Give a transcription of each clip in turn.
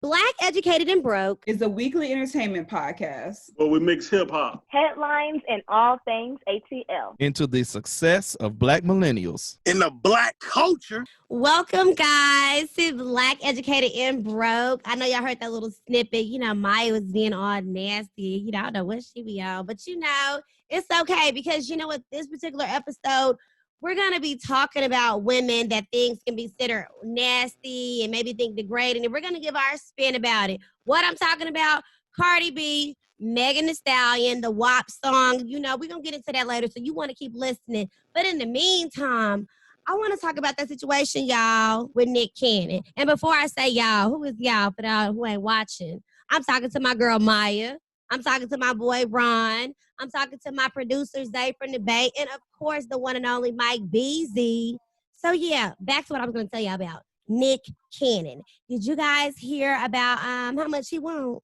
Black, Educated, and Broke is a weekly entertainment podcast where we mix hip hop, headlines, and all things ATL into the success of Black millennials in the Black culture. Welcome, guys, to Black, Educated, and Broke. I know y'all heard that little snippet. You know, Maya was being all nasty. You know, I don't know what she be on, but you know, it's okay because you know what? This particular episode, we're going to be talking about women that things can be considered nasty and maybe think degrading, and we're going to give our spin about it. What I'm talking about, Cardi B, Megan Thee Stallion, the WAP song. You know, we're going to get into that later, so you want to keep listening. But in the meantime, I want to talk about that situation, y'all, with Nick Cannon. And before I say y'all, who is y'all for y'all who ain't watching? I'm talking to my girl, Maya. I'm talking to my boy, Ron. I'm talking to my producer, Zay from the Bay. And, of course, the one and only Mike BZ. So, yeah, back to what I was going to tell you about. Nick Cannon. Did you guys hear about how much he won?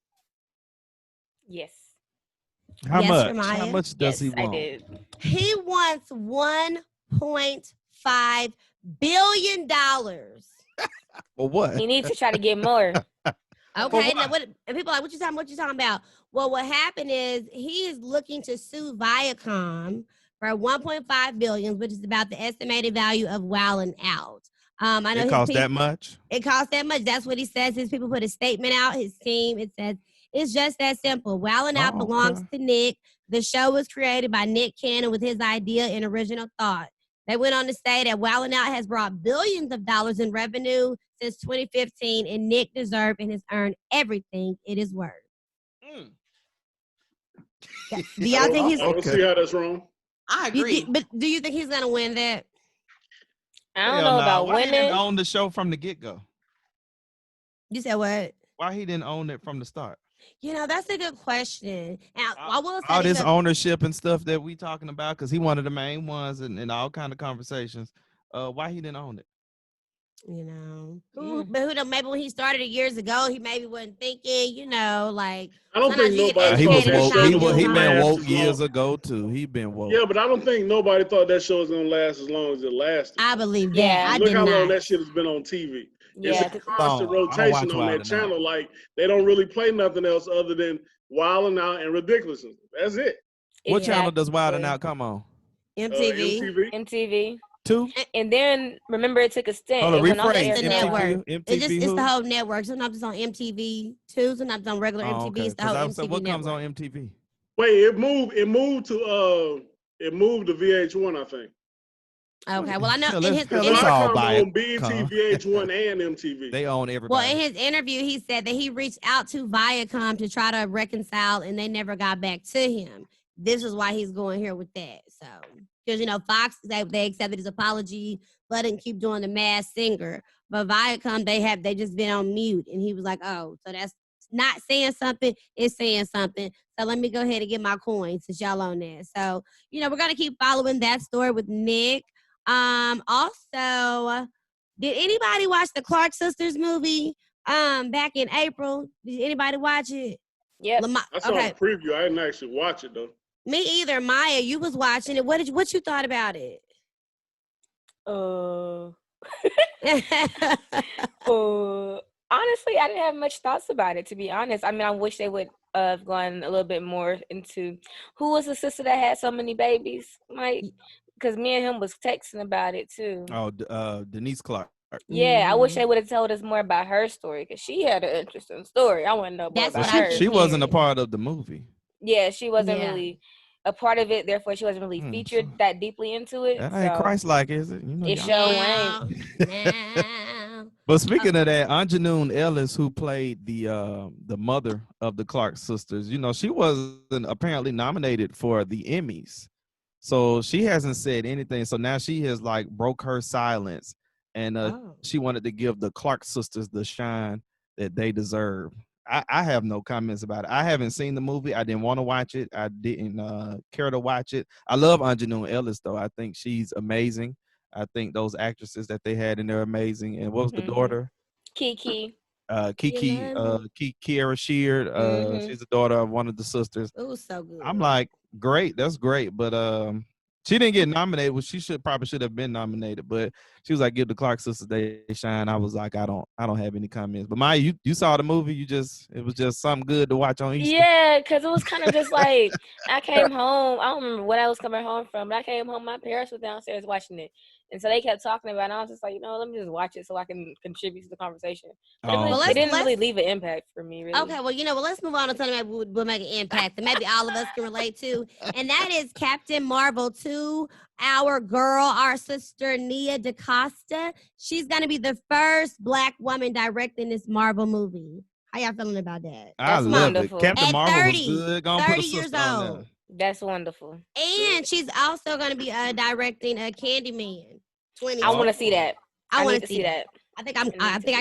Yes. How Yes, much? Ramaya? How much does he want? I did. He wants $1.5 billion. For what? He needs to try to get more. Okay, now and people are like, what you talking about? Well, what happened is he is looking to sue Viacom for $1.5 billion, which is about the estimated value of Wildin Out. I know It costs that much? It costs that much. That's what he says. His people put a statement out, his team. It says, it's just that simple. Wildin Out belongs to Nick. The show was created by Nick Cannon with his idea and original thought. They went on to say that Wildin Out has brought billions of dollars in revenue since 2015, and Nick deserved and has earned everything it is worth. Do y'all think he's... I don't see how that's wrong. I agree. But do you think he's going to win that? I don't know about Why he didn't winning. own the show from the get-go? You said what? Why he didn't own it from the start? You know, that's a good question. And I will say all this ownership and stuff that we talking about, because he one of the main ones in all kind of conversations. Why he didn't own it? You know, but who knows? Maybe when he started it years ago, he maybe wasn't thinking. You know, like I don't think nobody. He was woke. He been last woke years ago too. He been woke. Yeah, but I don't think nobody thought that show was gonna last as long as it lasted. I believe that. Yeah. Look how long that shit has been on TV. Yeah. It's a constant rotation on that channel. Like they don't really play nothing else other than Wildin' Out and Ridiculousness. That's it. What channel does Wildin' Out come on? MTV. MTV. Two? And then remember it took a stint. Hold on, rephrase. The network. MTV It's the whole network. Sometimes it's on MTV too. Sometimes it's on regular MTV. Okay. It's the whole MTV So what comes network. on MTV? Wait, it moved to VH1, I think. Okay, well I know Yeah, in his let's all Viacom buy it. on BET, VH1, and MTV. They own everybody. Well, in his interview, he said that he reached out to Viacom to try to reconcile, and they never got back to him. This is why he's going here with that. So, because you know, Fox they accepted his apology, but didn't keep doing the Masked Singer. But Viacom they just been on mute, and he was like, oh, so that's not saying something, it's saying something. So let me go ahead and get my coins since y'all on there. So, you know, we're gonna keep following that story with Nick. Also, did anybody watch the Clark Sisters movie back in April? Did anybody watch it? Yeah. I saw a preview. I didn't actually watch it though. Me either. Maya, you was watching it. What you thought about it? Honestly, I didn't have much thoughts about it, to be honest. I mean, I wish they would have gone a little bit more into who was the sister that had so many babies, like, because me and him was texting about it too. Oh, Denise Clark. Yeah, I wish they would have told us more about her story, because she had an interesting story. I want to know more about her. She wasn't a part of the movie. Yeah, she wasn't really a part of it. Therefore, she wasn't really featured that deeply into it. That ain't Christ-like, is it? You know, it sure ain't. But speaking of that, Anjanoon Ellis, who played the mother of the Clark sisters, you know, she wasn't apparently nominated for the Emmys. So she hasn't said anything. So now she has like broke her silence, and she wanted to give the Clark sisters the shine that they deserve. I have no comments about it. I haven't seen the movie. I didn't want to watch it. I didn't care to watch it. I love Anjanoon Ellis, though. I think she's amazing. I think those actresses that they had in there are amazing. And what was the daughter? Kiki. Kiara Sheard. She's the daughter of one of the sisters. It was so good. I'm like, great. That's great. But She didn't get nominated. Well, she probably should have been nominated, but she was like, "Give the Clark sisters they shine." I was like, "I don't have any comments." But Maya, you saw the movie. It was just something good to watch on Easter. Yeah, because it was kind of just like I came home. I don't remember what I was coming home from, but I came home. My parents were downstairs watching it, and so they kept talking about it. And I was just like, let me just watch it so I can contribute to the conversation. But it didn't really leave an impact for me, really. Okay, well, let's move on to something that will make an impact that maybe all of us can relate to, and that is Captain Marvel 2. Our girl, our sister Nia DaCosta. She's gonna be the first Black woman directing this Marvel movie. How y'all feeling about that? I love it. Captain Marvel 30, was good. 30 years old. That's wonderful. And she's also going to be directing Candyman 20. I want to see that. I want to see that. I think I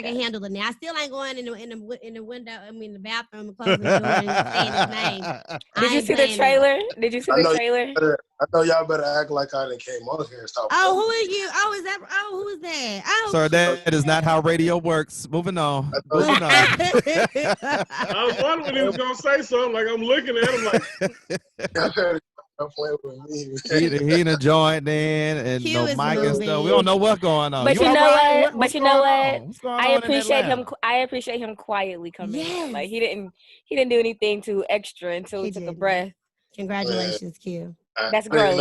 can handle it now. I still ain't going in the window. I mean the bathroom and closing the door and saying his name. Did you see the trailer? Did you see the trailer? I know y'all better act like I didn't came on here and stop. Oh, who are you? Oh, is that? Oh, who is that? Oh, sir, that is not how radio works. Moving on. Moving on. I was wondering when he was gonna say something. Like I'm looking at him like. Playing with me. He in a joint then and Q no mic and stuff. We don't know what's going on. But you know what? I appreciate him. I appreciate him quietly coming in. Like he didn't do anything too extra until he took a breath. Congratulations, Q. That's great.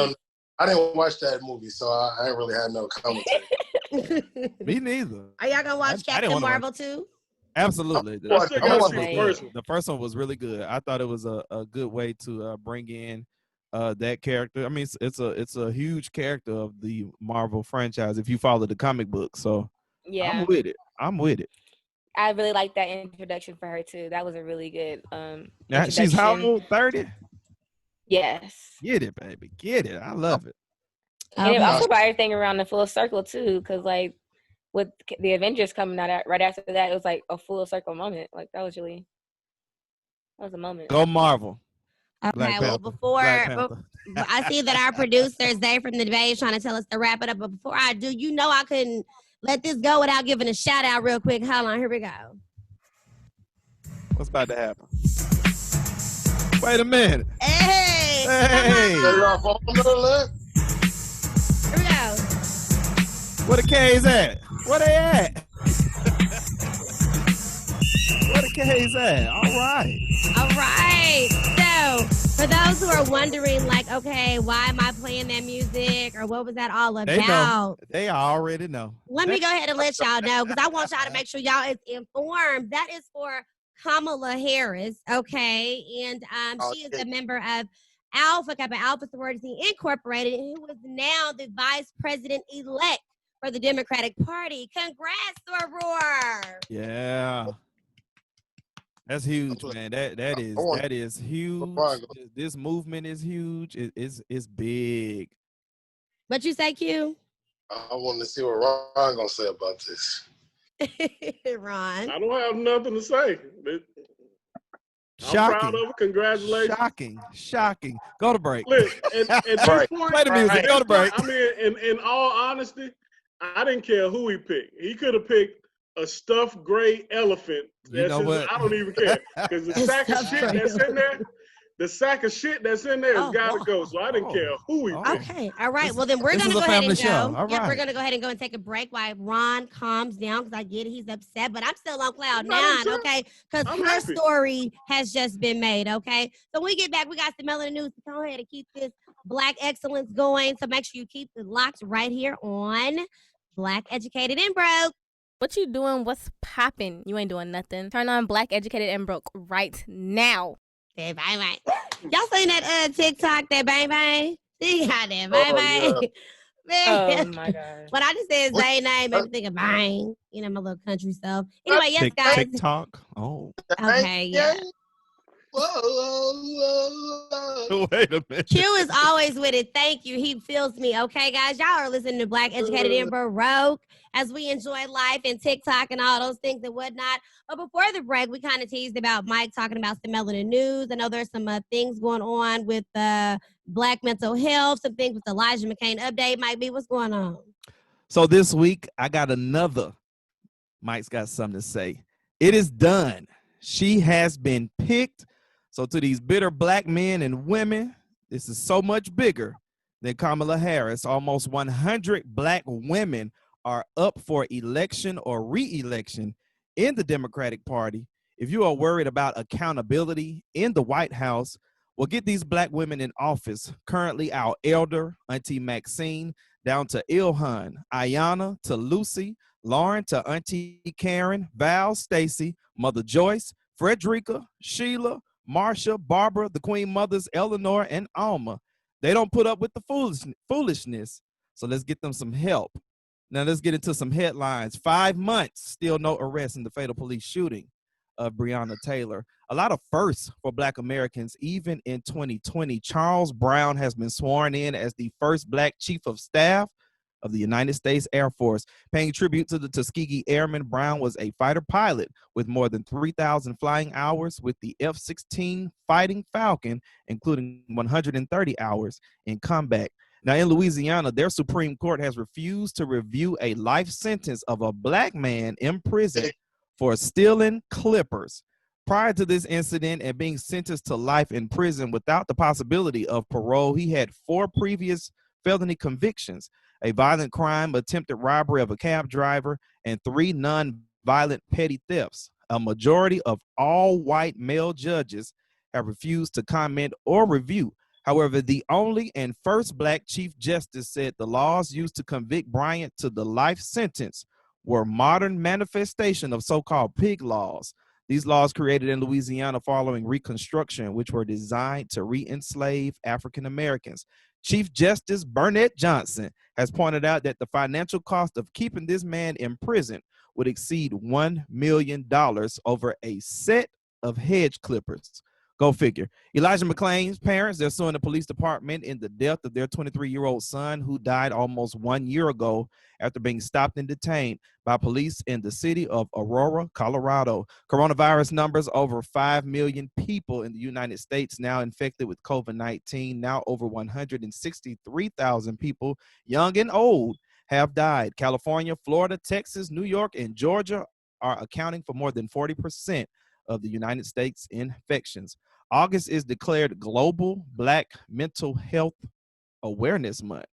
I didn't watch that movie, so I ain't really had no commentary. Me neither. Are y'all gonna watch Captain Marvel too? Absolutely. The first one was really good. I thought it was a good way to bring in that character. I mean, it's a huge character of the Marvel franchise if you follow the comic book. So yeah, I'm with it. I really like that introduction for her too. That was a really good she's how old? 30? Yes. Get it, baby. Get it. I love it. And it also brought everything around the full circle too, because like with the Avengers coming out right after that, it was like a full circle moment. Like that was a moment. Go Marvel. Okay, well, before I see that our producer, Zay from the debate, is trying to tell us to wrap it up. But before I do, I couldn't let this go without giving a shout out real quick. Hold on, here we go. What's about to happen? Wait a minute. Hey. Here we go. Where the K's at? Where they at? Where the K's at? All right. So, for those who are wondering, like, okay, why am I playing that music or what was that all about? They already know. Let me go ahead and let y'all know because I want y'all to make sure y'all is informed. That is for Kamala Harris, okay? And she is a member of Alpha Kappa Alpha Sorority Incorporated, who is now the vice president-elect for the Democratic Party. Congrats, Soror! Yeah. That's huge, man. That is huge. This movement is huge. It's big. What you say, Q? I want to see what Ron gonna say about this. Ron, I don't have nothing to say. Shocking. I'm proud of it. Congratulations. Shocking. Go to break. Look, at this point, play the music. Go to break. I mean, in all honesty, I didn't care who he picked. He could have picked a stuffed gray elephant. You know what? I don't even care because the sack of shit that's in there, has got to go. So I didn't care who he picked. Okay, all right. Well, then we're gonna go ahead and go. All right. We're gonna go ahead and go and take a break while Ron calms down because I get it, he's upset, but I'm still on cloud 9, okay? Because her story has just been made, okay? So when we get back, we got some Melanin News to go ahead and keep this Black excellence going. So make sure you keep it locked right here on Black Educated and Broke. What you doing? What's popping? You ain't doing nothing. Turn on Black Educated and Broke right now. That bang bang. Y'all seen that TikTok, that bang bang? See how that bang bang? Yeah. Man. Oh my God. When I just said Zay name, made me think of bang. You know, my little country stuff. Anyway, yes, guys. TikTok. Oh. Okay, yeah. Wait a minute. Q is always with it. Thank you. He feels me. Okay, guys. Y'all are listening to Black Educated and Broke as we enjoy life and TikTok and all those things and whatnot. But before the break, we kind of teased about Mike talking about some Melanin News. I know there's some things going on with Black mental health, some things with Elijah McClain update. Mike B, what's going on? So this week, I got another. Mike's got something to say. It is done. She has been picked. So to these bitter Black men and women, this is so much bigger than Kamala Harris. Almost 100 black women are up for election or re-election in the Democratic Party. If you are worried about accountability in the White House, well, get these black women in office. Currently, our elder, Auntie Maxine, down to Ilhan, Ayana to Lucy, Lauren to Auntie Karen, Val, Stacy, Mother Joyce, Frederica, Sheila, Marsha, Barbara, the Queen Mothers, Eleanor, and Alma. They don't put up with the foolishness, so let's get them some help. Now let's get into some headlines. 5 months, still no arrest in the fatal police shooting of Breonna Taylor. A lot of firsts for Black Americans, even in 2020. Charles Brown has been sworn in as the first Black Chief of Staff of the United States Air Force. Paying tribute to the Tuskegee Airmen, Brown was a fighter pilot with more than 3,000 flying hours with the F-16 Fighting Falcon, including 130 hours in combat. Now, in Louisiana, their Supreme Court has refused to review a life sentence of a Black man in prison for stealing clippers. Prior to this incident and being sentenced to life in prison without the possibility of parole, he had 4 previous felony convictions: a violent crime, attempted robbery of a cab driver, and 3 non-violent petty thefts. A majority of all white male judges have refused to comment or review. However, the only and first Black Chief Justice said the laws used to convict Bryant to the life sentence were modern manifestation of so-called pig laws. These laws created in Louisiana following Reconstruction, which were designed to re-enslave African Americans. Chief Justice Burnett Johnson has pointed out that the financial cost of keeping this man in prison would exceed $1 million over a set of hedge clippers. Go figure. Elijah McClain's parents, they're suing the police department in the death of their 23-year-old son, who died almost 1 year ago after being stopped and detained by police in the city of Aurora, Colorado. Coronavirus numbers: over 5 million people in the United States now infected with COVID-19. Now over 163,000 people, young and old, have died. California, Florida, Texas, New York, and Georgia are accounting for more than 40% of the United States infections. August is declared Global Black Mental Health Awareness Month.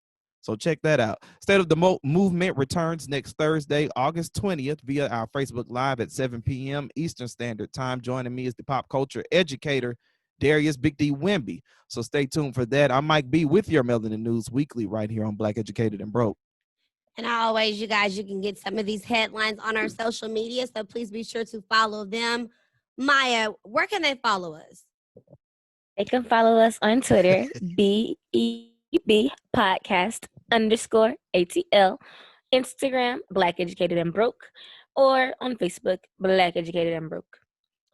So check that out. State of the Movement returns next Thursday, August 20th, via our Facebook Live at 7 p.m. Eastern Standard Time. Joining me is the pop culture educator, Darius Big D Wimby. So stay tuned for that. I'm Mike B with your Melanin News Weekly right here on Black Educated and Broke. And always, you guys, you can get some of these headlines on our social media, so please be sure to follow them. Maya, where can they follow us? They can follow us on Twitter, BEB Podcast _ATL, Instagram, Black Educated and Broke, or on Facebook, Black Educated and Broke.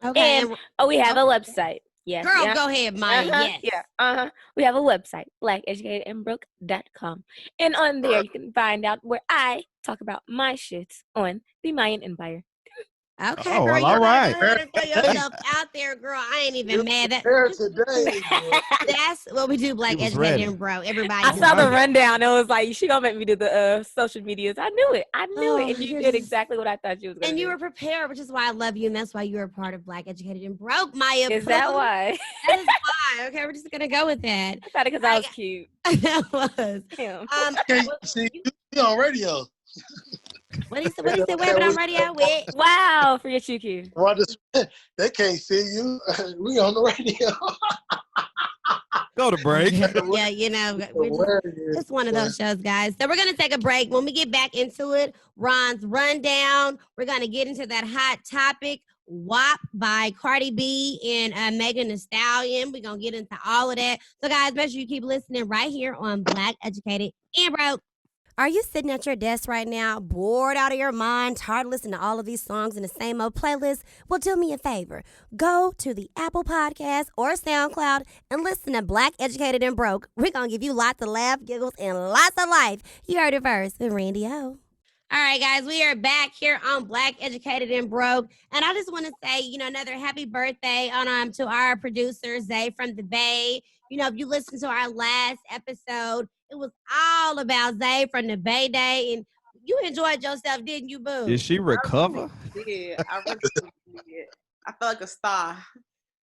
Okay. And we have a website. Yes. Girl, go ahead, Maya. Yes. Yeah. We have a website, blackeducatedandbroke.com. And on there, you can find out where I talk about my shits on the Mayan Empire. Okay, Oh, girl, well, all right. Go ahead and put yourself out there, girl. I ain't even mad. That's what we do, Black Educated and Bro. Everybody. I saw the rundown. It was like, she gonna make me do the social medias. I knew it. And you did exactly what I thought you was gonna do. And you were prepared, which is why I love you, and that's why you're a part of Black Educated and Broke, Maya. Is that why? That is why. Okay, we're just gonna go with that. I thought it because I was cute. That was. See, you on radio. What he said? Waving on radio with? Wow, forget you, Q. They can't see you. We on the radio. Go to break. Yeah, you know, it's one of those shows, guys. So we're gonna take a break. When we get back into it, Ron's rundown. We're gonna get into that hot topic. WAP by Cardi B and Megan Thee Stallion. We're gonna get into all of that. So, guys, make sure you keep listening right here on Black Educated and Broke. Are you sitting at your desk right now, bored out of your mind, tired of listening to all of these songs in the same old playlist? Well, do me a favor. Go to the Apple Podcast or SoundCloud and listen to Black Educated and Broke. We're going to give you lots of laugh, giggles, and lots of life. You heard it first with Randy O. All right, guys, we are back here on Black Educated and Broke. And I just want to say, another happy birthday to our producer, Zay from the Bay. If you listened to our last episode, it was all about Zay from the Bay Day, and you enjoyed yourself, didn't you, boo? Did she recover? I really did. I felt like a star.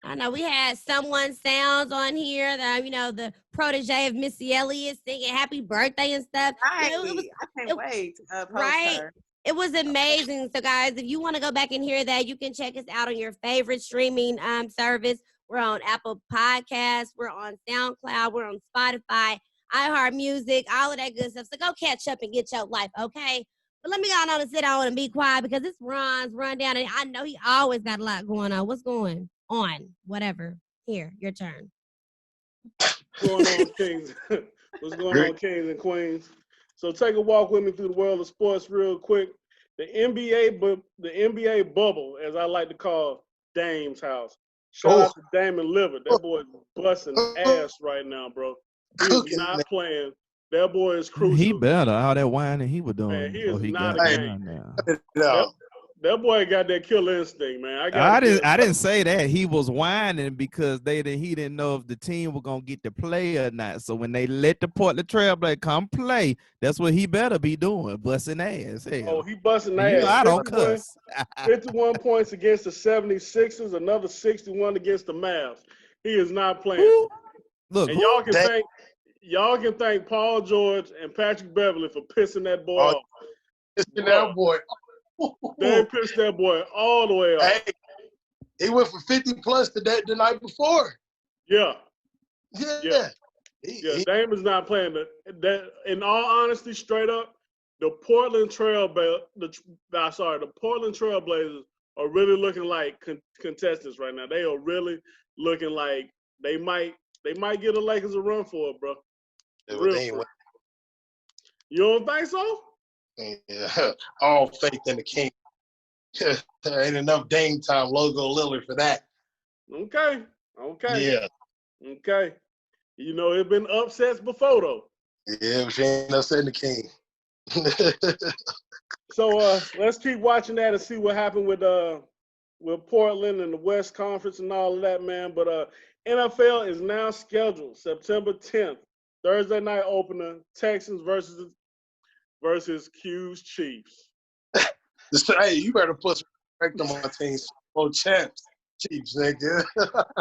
I know we had Someone Sounds on here, the protege of Missy Elliott singing happy birthday and stuff. Right. You know, I can't wait to post right. her. It was amazing. So, guys, if you want to go back and hear that, you can check us out on your favorite streaming service. We're on Apple Podcasts. We're on SoundCloud. We're on Spotify, iHeartMusic, all of that good stuff. So go catch up and get your life, okay? But let me go on and sit down and be quiet because it's Ron's rundown, and I know he always got a lot going on. What's going on? Whatever. Here, your turn. What's going on, Kings? What's going on, Kings and Queens? So take a walk with me through the world of sports real quick. The NBA bubble, as I like to call Dame's house. Shout out to Damon Lillard. That boy is busting ass right now, bro. He is not playing. That boy is crucial. He better. All that whining he was doing. Man, he is not got a game. That boy got that killer instinct, man. I didn't say that. He was whining because he didn't know if the team was gonna get to play or not. So when they let the Portland Trailblazers come play, that's what he better be doing, busting ass. Hell. Oh, he busting ass. You know, I don't cuss. 51 points against the 76ers, another 61 against the Mavs. He is not playing. Ooh. Look, and y'all can thank Paul George and Patrick Beverly for pissing that boy off. Pissing that boy. They pissed that boy all the way off. Hey, he went for 50 plus the night before. Yeah. Yeah. Dame is not playing. That in all honesty, straight up, the Portland Trailblazers are really looking like contestants right now. They are really looking like they might get the Lakers a run for it, bro. You don't think so? Yeah, all faith in the king. There ain't enough Dame time logo Lillard for that. Okay. Yeah. Okay. You know, it's been upsets before, though. Yeah, but she ain't upsetting the king. So let's keep watching that and see what happened with Portland and the West Conference and all of that, man. But NFL is now scheduled September 10th, Thursday night opener, Texans versus Q's Chiefs. Hey, you better put some respect on my team. Oh, champs, Chiefs, nigga.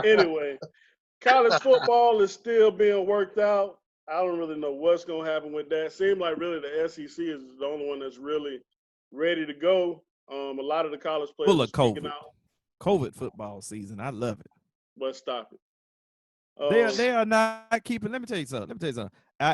Anyway, college football is still being worked out. I don't really know what's going to happen with that. Seems like really the SEC is the only one that's really ready to go. A lot of the college players full of are speaking out. COVID football season. I love it. But stop it. They are not keeping. Let me tell you something.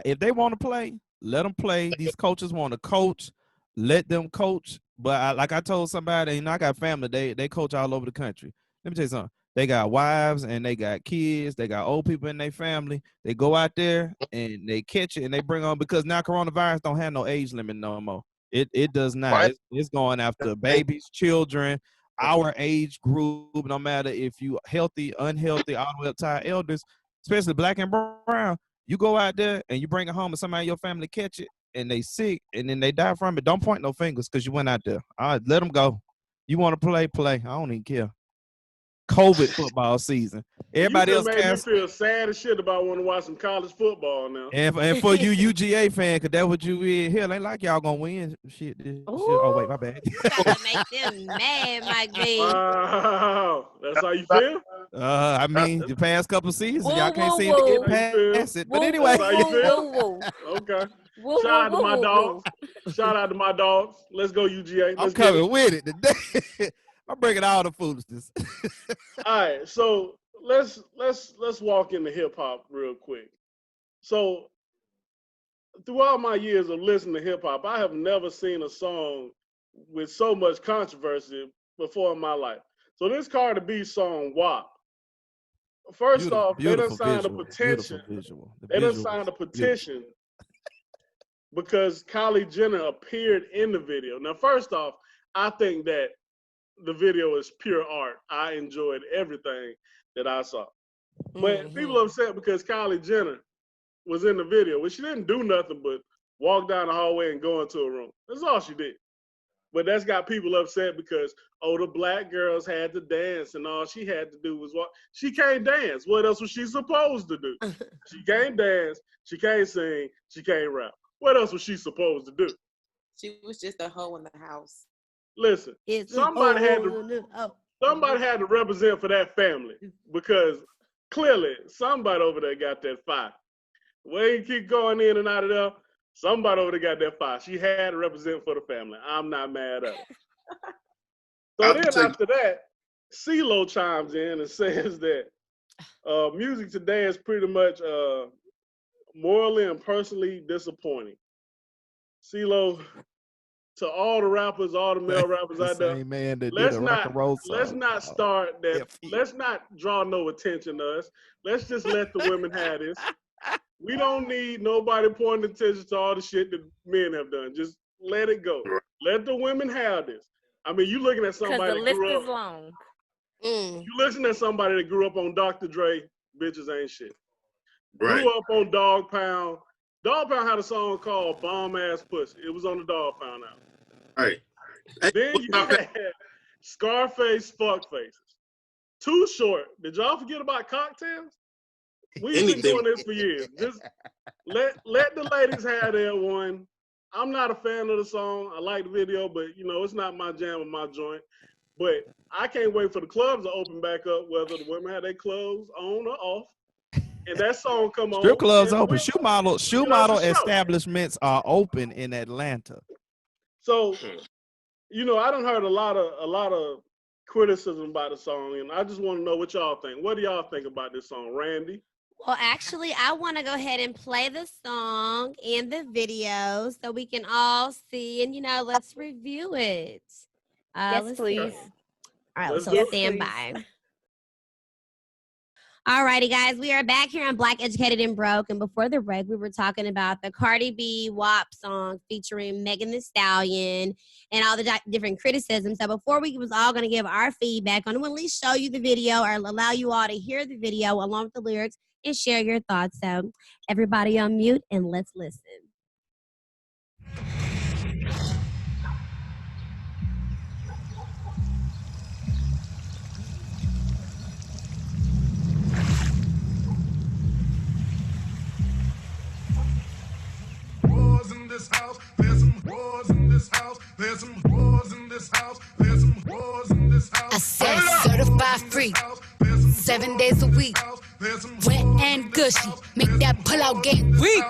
If they want to play, let them play. These coaches want to coach. Let them coach. But like I told somebody, I got family. They coach all over the country. Let me tell you something. They got wives and they got kids. They got old people in their family. They go out there and they catch it and they bring on, because now coronavirus don't have no age limit no more. It does not. Right. It's going after babies, children, our age group, no matter if you healthy, unhealthy, all the way up to our elders, especially black and brown. You go out there and you bring it home and somebody in your family catch it and they sick and then they die from it. Don't point no fingers because you went out there. All right, let them go. You want to play. I don't even care. COVID football season. Everybody else made me feel sad as shit about wanting to watch some college football now. And for you UGA fan, because that's what you in. Hell, ain't like y'all gonna win shit. Oh wait, my bad. Gotta make them mad, Mike B. Wow, that's how you feel? I mean, the past couple seasons, y'all can't seem whoa. to get past it. But anyway, that's how you feel? Okay. Shout out to my dogs. Shout out to my dogs. Let's go UGA. I'm coming with it today. I'm bringing all the foolishness. All right, so let's walk into hip hop real quick. So throughout my years of listening to hip hop, I have never seen a song with so much controversy before in my life. So this Cardi B song WAP. First off, they done signed a petition. They done signed a petition because Kylie Jenner appeared in the video. Now, first off, I think that the video is pure art. I enjoyed everything that I saw. But people are upset because Kylie Jenner was in the video. Well, she didn't do nothing but walk down the hallway and go into a room. That's all she did. But that's got people upset because, the black girls had to dance and all she had to do was walk. She can't dance. What else was she supposed to do? She can't dance. She can't sing. She can't rap. What else was she supposed to do? She was just a hoe in the house. Listen, somebody had to represent for that family because clearly somebody over there got that fire. Way you keep going in and out of there. Somebody over there got that fire. She had to represent for the family. I'm not mad at her. So then after that, CeeLo chimes in and says that music today is pretty much morally and personally disappointing. CeeLo, to all the rappers, all the male rappers out there, man that let's did a rock and roll song. let's not start that. Let's not draw no attention to us. Let's just let the women have this. We don't need nobody pointing attention to all the shit that men have done. Just let it go. Let the women have this. I mean, you looking at somebody the that grew list up. is long. You listen at somebody that grew up on Dr. Dre, bitches ain't shit. Right. Grew up on Dog Pound. Dog Pound had a song called Bomb Ass Pussy. It was on the Dog Pound album. Right. Then you had Scarface Fuck Faces. Too Short. Did y'all forget about Cocktails? We've been doing this for years. Just let the ladies have their one. I'm not a fan of the song. I like the video, but you know, it's not my jam or my joint. But I can't wait for the clubs to open back up, whether the women have their clothes on or off. And that song come on. Strip clubs open. Shoe model for sure. establishments are open in Atlanta. So, you know, I done heard a lot of criticism about the song, and I just want to know what y'all think. What do y'all think about this song, Randy? Well, actually, I want to go ahead and play the song and the video so we can all see, and, you know, let's review it. Yes, please. All right, Let's so go. stand by. All righty, guys, we are back here on Black Educated and Broke, and before the break, we were talking about the Cardi B WAP song featuring Megan Thee Stallion and all the different criticisms. So before we was all going to give our feedback, I'm going to at least show you the video or allow you all to hear the video along with the lyrics and share your thoughts. So everybody on mute and let's listen. In this house, there's some whores in this house, there's some whores in this house, there's some whores in this house. I said certified free, 7 days a week, wet and gushy, make that pull out game weak.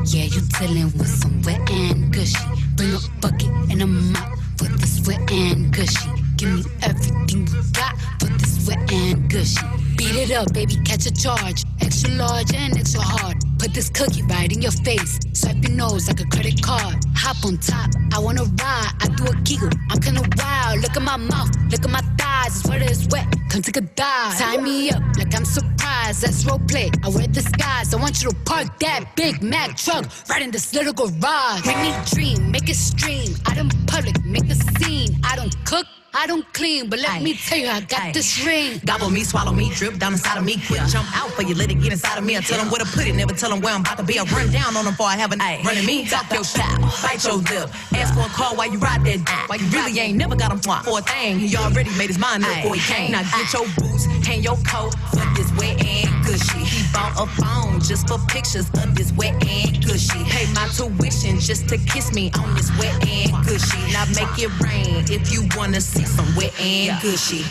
Yeah, you dealing with some wet and gushy. Bring a bucket and a mop for this wet and gushy. Give me everything you got for this wet and gushy. Beat it up, baby, catch a charge. Extra large and extra hard. Put this cookie right in your face. Swipe your nose like a credit card. Hop on top, I wanna ride. I do a giggle, I'm kinda wild. Look at my mouth, look at my thighs. It's wet, it's wet, come take a dive. Tie me up like I'm surprised. That's role play, I wear disguise. I want you to park that Big Mac truck right in this little garage. Make me dream, make it stream. Out in public, make a scene. I don't cook, I don't clean, but let me tell you, I got this ring. Gobble me, swallow me, drip down inside of me. Quick jump out for you, let it get inside of me. I tell them where to put it, never tell them where I'm about to be. I run down on them before I have a night. Running me, talk your shit, bite your lip. Ask for a call while you ride that dick. While you really ain't never got him for a thing. He already made his mind up before he came. Now get your boots, hang your coat for this wet and gushy. He bought a phone just for pictures of this wet and gushy. Pay my tuition just to kiss me on this wet and gushy. Now make it rain if you wanna see some wet and gushy.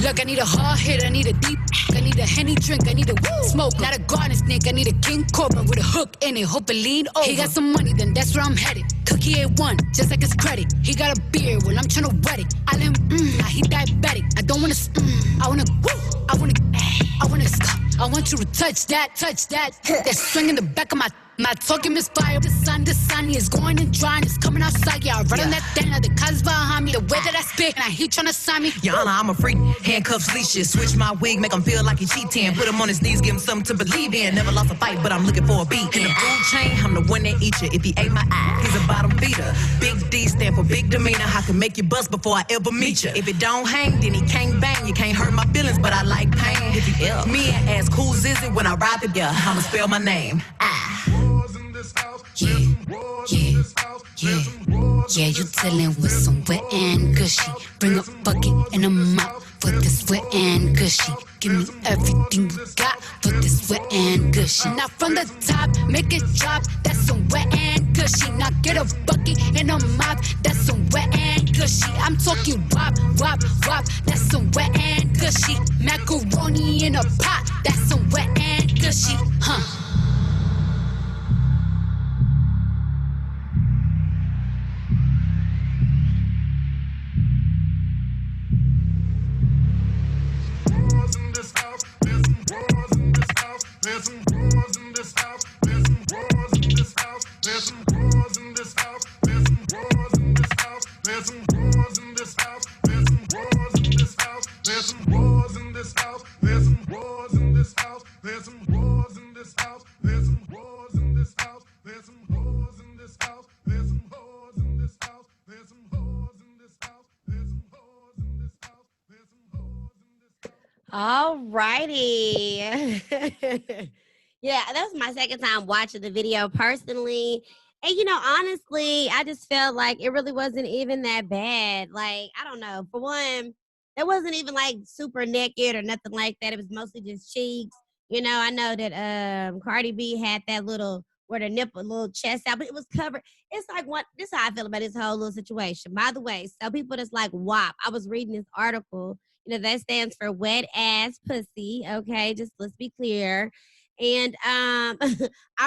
Look, I need a hard hit, I need a deep, I need a Henny drink, I need a smoke, not a garden snake, I need a king cobra with a hook in it, hope it lean over. He got some money, then that's where I'm headed. Cookie A1, just like his credit. He got a beard, well I'm tryna wet it. I let him, now he diabetic. I don't wanna, I wanna, I want you to touch that, that swing in the back of my talking misfire. The sun is going and drying, it's coming outside. Yeah, I run on that thing, like the cuz behind me. The way that I spit, and he tryna sign me. Your Honor, I'm a freak. Handcuffs, leashes. Switch my wig, make him feel like he cheating. Put him on his knees, give him something to believe in. Never lost a fight, but I'm looking for a beat. In the food chain, I'm the one that eat you. If he ate my eye, he's a bottom feeder. Big D stand for big demeanor. I can make you bust before I ever meet you. If it don't hang, then he can't bang. You can't hurt my feelings, but I like pain. If you ill, me and ask whose is it when I ride together, I'ma spell my name. In this house, Yeah, you dealing with some wet and gushy. Bring a bucket and a mop for this wet and gushy. Give me everything you got for this wet and gushy. Now from the top, make it drop. That's some wet and gushy. Now get a bucket and a mop. That's some wet and gushy. I'm talking wop, wop, wop. That's some wet and gushy. Macaroni in a pot. That's some wet and gushy. Huh. There's some whores in this house. There's some whores in this house. There's some whores in this house. There's some whores in this house. There's some whores in this house. There's some whores in this house. There's some whores in this house. There's some whores in this house. There's some whores in this house. There's some whores in this house. There's some whores in this house. There's some whores in this house. There's some whores in this house. There's some whores in this house. There's some whores in this house. All righty. Yeah, that was my second time watching the video personally. And, honestly, I just felt like it really wasn't even that bad. Like, I don't know. For one, it wasn't even like super naked or nothing like that. It was mostly just cheeks. I know that Cardi B had that little, where the nipple, little chest out, but it was covered. It's like, this is how I feel about this whole little situation. By the way, so people that's like WAP, I was reading this article. That stands for wet ass pussy. Okay, just let's be clear. And I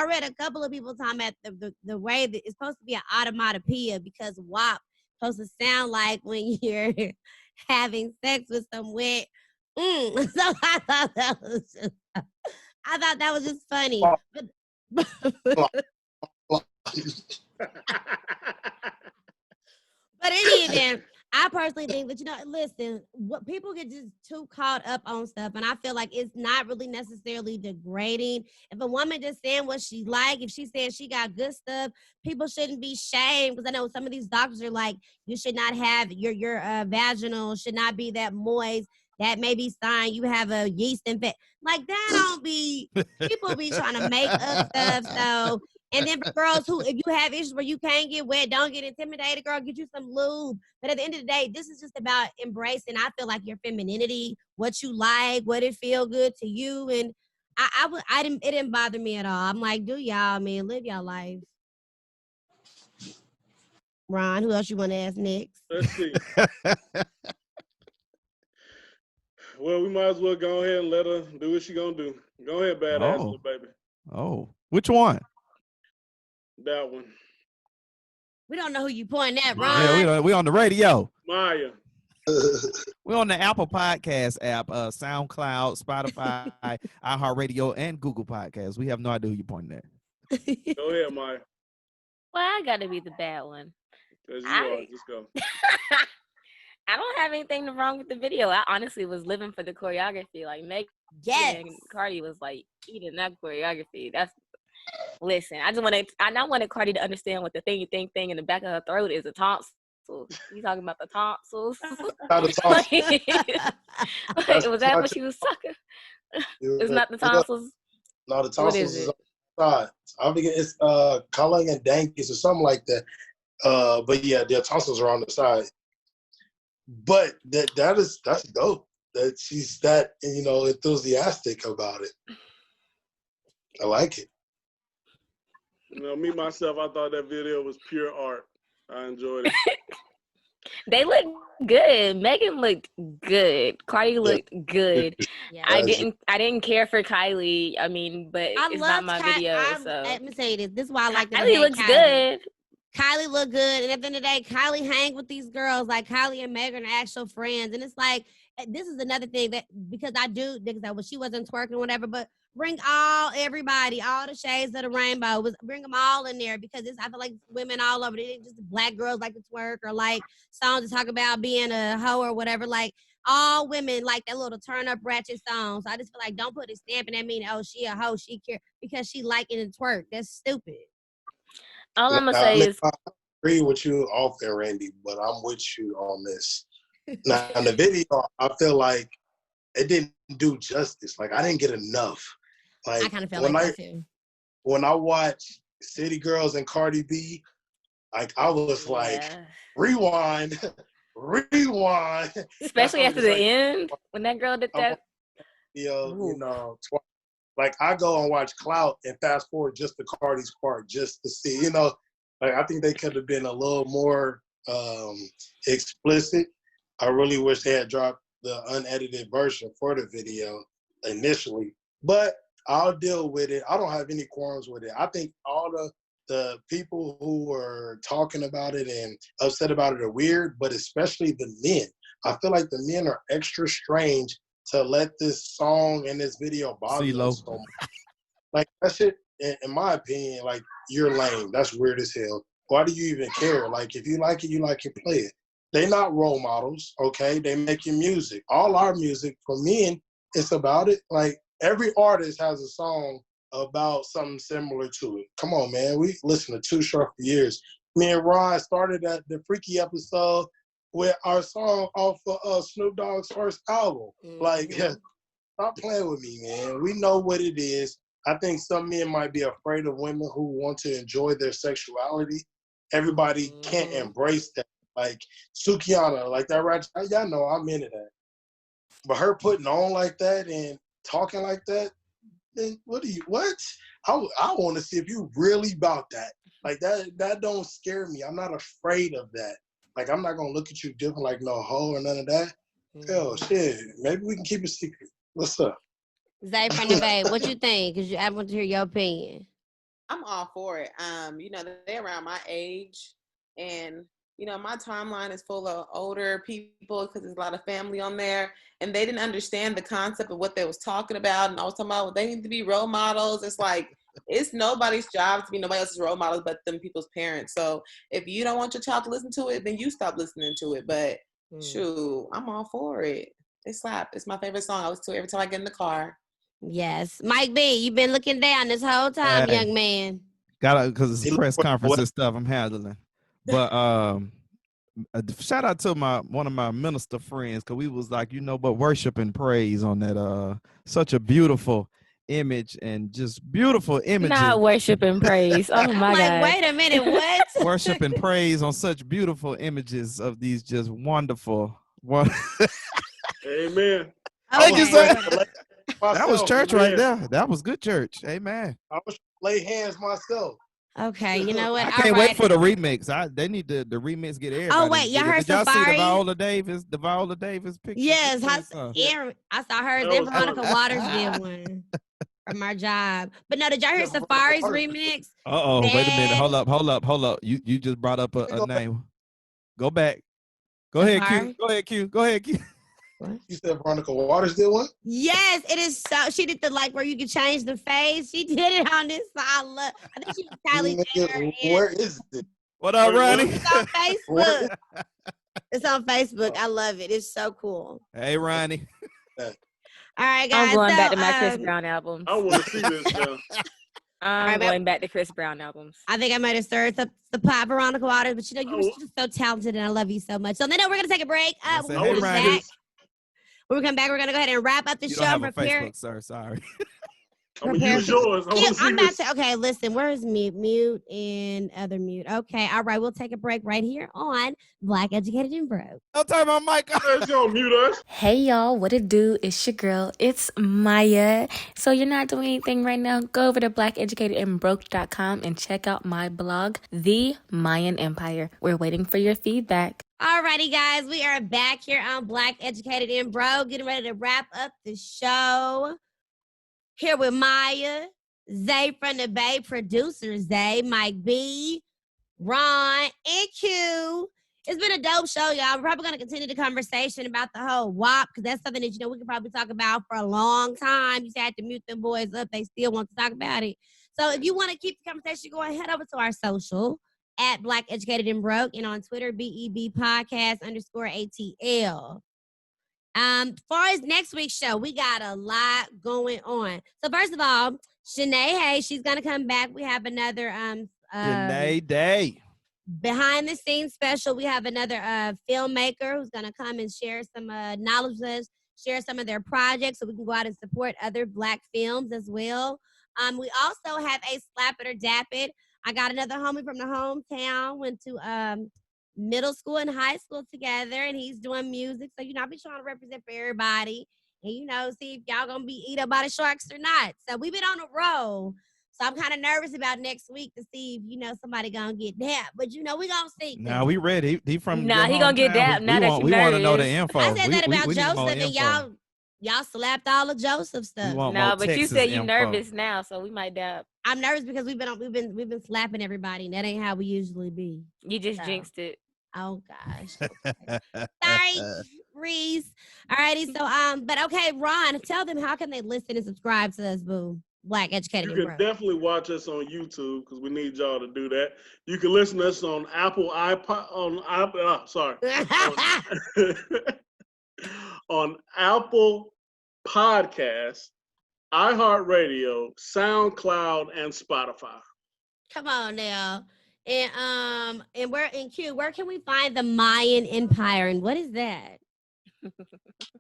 read a couple of people talking about the way that it's supposed to be an automatopoeia because WAP supposed to sound like when you're having sex with some wet. So I thought that was just funny. But in any event, I personally think that, listen, what people get just too caught up on stuff. And I feel like it's not really necessarily degrading. If a woman just saying what she like, if she's saying she got good stuff, people shouldn't be shamed. Because I know some of these doctors are like, you should not have, your vaginal should not be that moist. That may be sign you have a yeast infection. Like that don't be, people be trying to make up stuff. So, and then for girls who, if you have issues where you can't get wet, don't get intimidated, girl, get you some lube. But at the end of the day, this is just about embracing, I feel like, your femininity, what you like, what it feel good to you. And it didn't bother me at all. I'm like, do y'all, man, live y'all life. Ron, who else you want to ask next? Let's see. Well, we might as well go ahead and let her do what she gonna do. Go ahead, badass little baby. Oh, which one? That one. We don't know who you pointing at, Ron. Yeah, we on the radio. Maya. We're on the Apple Podcast app, SoundCloud, Spotify, iHeartRadio, and Google Podcasts. We have no idea who you're pointing at. Go ahead, Maya. Well, I got to be the bad one. Because you are. Just go. I don't have anything wrong with the video. I honestly was living for the choreography. Like Meg and Cardi was like eating that choreography. Listen, I wanted Cardi to understand what the thing in the back of her throat is a tonsil. You talking about the tonsils? Was that what she was sucking? It's not the tonsils. No, the tonsils is on the side. I think it's Culling and Dankies or something like that. But yeah, their tonsils are on the side. But that's dope that she's that enthusiastic about it. I like it. Me myself, I thought that video was pure art. I enjoyed it. They look good. Megan looked good. Cardi looked good. Yeah. I didn't care for Kylie. I mean, but it's not my video. So let me say this. This is why I like that. Kylie looks good. Kylie look good, and at the end of the day, Kylie hang with these girls. Like Kylie and Megan are actual friends, and it's like this is another thing that because she wasn't twerking or whatever, but bring everybody, all the shades of the rainbow, bring them all in there because I feel like women all over. It ain't just black girls like to twerk or like songs to talk about being a hoe or whatever. Like all women like that little turn up ratchet song. So I just feel like don't put a stamp in that meaning. Oh, she a hoe, she care because she liking to twerk. That's stupid. All I'm gonna say is I agree with you off there, Randy, but I'm with you on this. Now in the video, I feel like it didn't do justice. Like I didn't get enough. Like I kind of felt like that too. When I watch City Girls and Cardi B, like I was like, Yeah. rewind, rewind. Especially after the end when that girl did that. You know, like I go and watch Clout and fast forward just to Cardi's part just to see, you know, like I think they could have been a little more explicit. I really wish they had dropped the unedited version for the video initially, but I'll deal with it. I don't have any qualms with it. I think all the people who were talking about it and upset about it are weird, but especially the men. I feel like the men are extra strange to let this song and this video bother them so much. Like that shit, in my opinion, like you're lame. That's weird as hell. Why do you even care? Like if you like it, play it. They not role models, okay? They making music. All our music for men, it's about it. Like every artist has a song about something similar to it. Come on, man. We listened to Too Short for years. Me and Ron started at the Freaky episode with our song off of Snoop Dogg's first album. Like, stop playing with me, man. We know what it is. I think some men might be afraid of women who want to enjoy their sexuality. Everybody can't embrace that. Like Sukiana, like that right? Y'all know I'm into that. But her putting on like that and talking like that, then what? I want to see if you really about that. Like that don't scare me. I'm not afraid of that. Like I'm not gonna look at you different like no hoe or none of that. Hell, shit. Maybe we can keep it secret. What's up? Zay from the Bay, what you think? Because I want to hear your opinion. I'm all for it. You know, they're around my age, and you know, my timeline is full of older people because there's a lot of family on there, and they didn't understand the concept of what they was talking about. And I was talking about, well, they need to be role models. It's like, it's nobody's job to be nobody else's role models but them people's parents. So if you don't want your child to listen to it, then you stop listening to it. But shoot, I'm all for it. It slap. It's my favorite song. I listen to it every time I get in the car. Yes. Mike B, you've been looking down this whole time, young man. Because it's press conference and stuff I'm handling. But shout out to one of my minister friends, because we was like, you know, but worship and praise on that such a beautiful image and just beautiful images. Not worship and praise. Oh my God. Wait a minute, what? Worship and praise on such beautiful images of these just wonderful. Amen. That was church right there. That was good church. Amen. I was lay hands myself. Okay, you know what? I can't wait for the remix. They need the remix get everybody. Oh wait, y'all heard Did y'all Safari? see the Viola Davis picture? Yes, I saw hers. Then Veronica Waters did one from our job. But no, did y'all hear Safari's remix? Wait a minute. Hold up. You just brought up a name. Go back. Go ahead, Q. Go ahead, Q. What? You said Veronica Waters did one? Yes, it is so. She did the where you can change the face. She did it on this. I think she was Kylie Jenner. Where is it? What up, Ronnie? It's on Facebook. It's on Facebook. I love it. It's so cool. Hey, Ronnie. All right, guys. I'm going back to my Chris Brown albums. I want to see this now. I'm going back to Chris Brown albums. I think I might have stirred up the pot, Veronica Waters, but you know, you're just so talented and I love you so much. So then we're going to take a break. When we come back, we're going to go ahead and wrap up the show. Don't have a Facebook, sir. Sorry. I'm gonna use yours. Okay, listen, where's mute and other mute? Okay, all right, we'll take a break right here on Black Educated and Broke. I'll turn my mic on. Don't mute us. Hey y'all, what it do? It's your girl. It's Maya. So you're not doing anything right now? Go over to blackeducatedandbroke.com and check out my blog, The Mayan Empire. We're waiting for your feedback. Alrighty, guys, we are back here on Black Educated and Broke, getting ready to wrap up the show. Here with Maya, Zay from the Bay, producer Zay, Mike B, Ron, and Q. It's been a dope show, y'all. We're probably going to continue the conversation about the whole WAP, because that's something that, we can probably talk about for a long time. You just had to mute them boys up. They still want to talk about it. So if you want to keep the conversation going, head over to our social at Black Educated and Broke, and on Twitter, BEB Podcast _ATL. Far as next week's show, we got a lot going on. So first of all, Shanae Hayes, she's gonna come back. We have another Shanae Day behind the scenes special. We have another filmmaker who's gonna come and share some knowledge with us, share some of their projects, so we can go out and support other Black films as well. We also have a Slap It or Dap It. I got another homie from the hometown, went to middle school and high school together, and he's doing music. So, I be trying to represent for everybody and, see if y'all gonna be eaten by the sharks or not. So we've been on a roll. So I'm kind of nervous about next week to see if, somebody gonna get dapped. But, we gonna see. Now we ready. He from Nah, your he gonna get hometown. dapped now that you we want to know the nervous. info. I said that about we need more Joseph, and info. y'all slapped all of Joseph stuff. We want No, more but you Texas said you info. nervous now, so we might dap. I'm nervous because we've been slapping everybody, and that ain't how we usually be. You just So. jinxed it. Oh gosh. Sorry, Reese. Alrighty, so but okay, Ron, tell them how can they listen and subscribe to us, boo. Black Educated You and can Broke. definitely watch us on YouTube because we need y'all to do that. You can listen to us on Apple on Apple Podcasts, iHeartRadio, SoundCloud, and Spotify. Come on now. And where in Q, where can we find the Mayan Empire and what is that?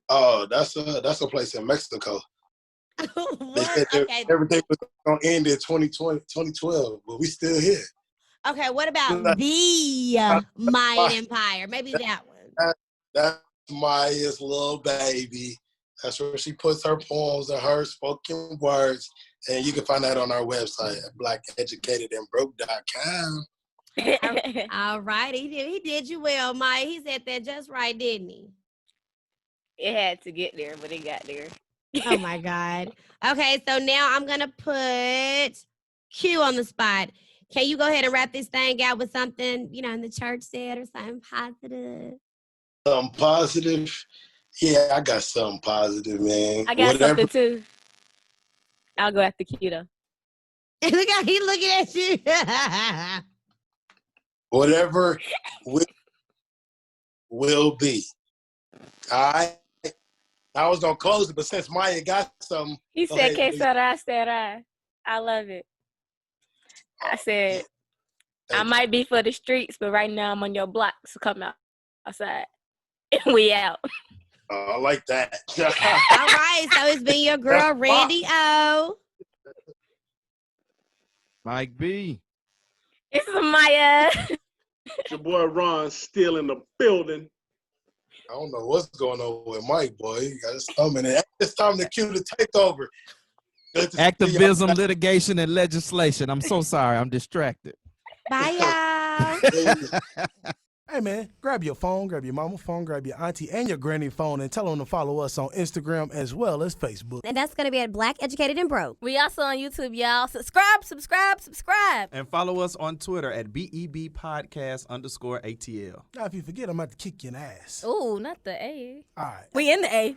Oh, that's a place in Mexico. They said Okay. everything was gonna end in 2012, but we still here. Okay, what about the Mayan Empire? Maybe that one. That's Maya's little baby. That's where she puts her poems and her spoken words. And you can find that on our website at blackeducatedandbroke.com. All right. He did you well, Maya. He said that just right, didn't he? It had to get there, but it got there. Oh my God. Okay, so now I'm gonna put Q on the spot. Can you go ahead and wrap this thing out with something, in the church said or something positive? Something positive? Yeah, I got something positive, man. I got something too. I'll go after Q though. Look how he looking at you. Whatever will be. All right. I was gonna close it, but since Maya got something, he said, "Que sera." I love it. I said, I might be for the streets, but right now I'm on your block, so come out outside. We out. I like that. All right, so it's been your girl, Randy O. Mike B. It's Maya. It's your boy Ron still in the building. I don't know what's going on with Mike, boy. He got his thumb in it. It's time to cue the takeover. Activism, litigation, and legislation. I'm so sorry. I'm distracted. Bye, y'all. Hey, man, grab your phone, grab your mama phone, grab your auntie and your granny phone, and tell them to follow us on Instagram as well as Facebook. And that's going to be at Black Educated and Broke. We also on YouTube, y'all. Subscribe. And follow us on Twitter at BEB Podcast_ATL. Now, if you forget, I'm about to kick you in the ass. Ooh, not the A. All right. We in the A.